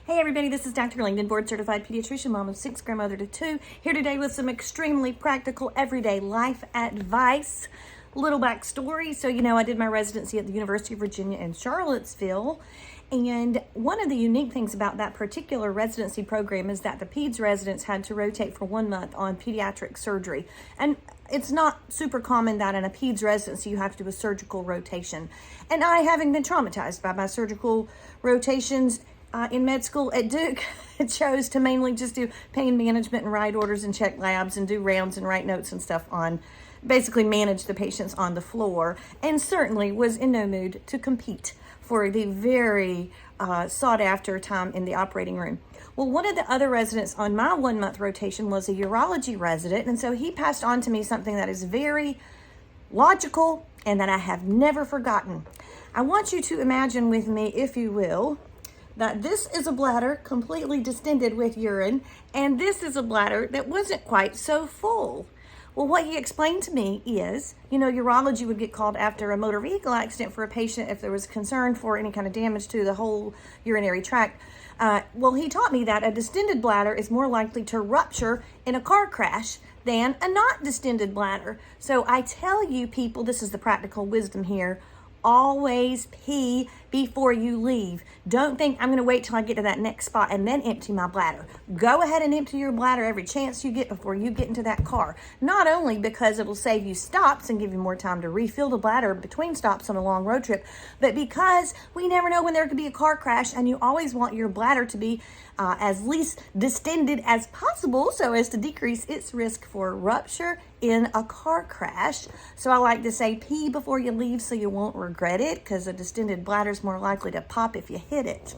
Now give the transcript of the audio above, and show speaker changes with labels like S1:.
S1: Hey everybody, this is Dr. Langdon, board certified pediatrician, mom of 6, grandmother to 2, here today with some extremely practical everyday life advice. Little backstory. So, I did my residency at the University of Virginia in Charlottesville. And one of the unique things about that particular residency program is that the peds residents had to rotate for 1 month on pediatric surgery. And it's not super common that in a peds residency you have to do a surgical rotation. And I, having been traumatized by my surgical rotations in med school at Duke, chose to mainly just do pain management and write orders and check labs and do rounds and write notes and stuff on, basically manage the patients on the floor, and certainly was in no mood to compete for the very sought after time in the operating room. Well, one of the other residents on my 1 month rotation was a urology resident, and so he passed on to me something that is very logical and that I have never forgotten. I want you to imagine with me, if you will, that this is a bladder completely distended with urine, and this is a bladder that wasn't quite so full. Well, what he explained to me is, urology would get called after a motor vehicle accident for a patient if there was concern for any kind of damage to the whole urinary tract. Well, he taught me that a distended bladder is more likely to rupture in a car crash than a not distended bladder. So I tell you people, this is the practical wisdom here, always pee before you leave. Don't think I'm going to wait till I get to that next spot and then empty my bladder. Go ahead and empty your bladder every chance you get before you get into that car. Not only because it'll save you stops and give you more time to refill the bladder between stops on a long road trip, but because we never know when there could be a car crash, and you always want your bladder to be as least distended as possible so as to decrease its risk for rupture in a car crash. So I like to say pee before you leave so you won't regret it, because a distended bladder is more likely to pop if you hit it.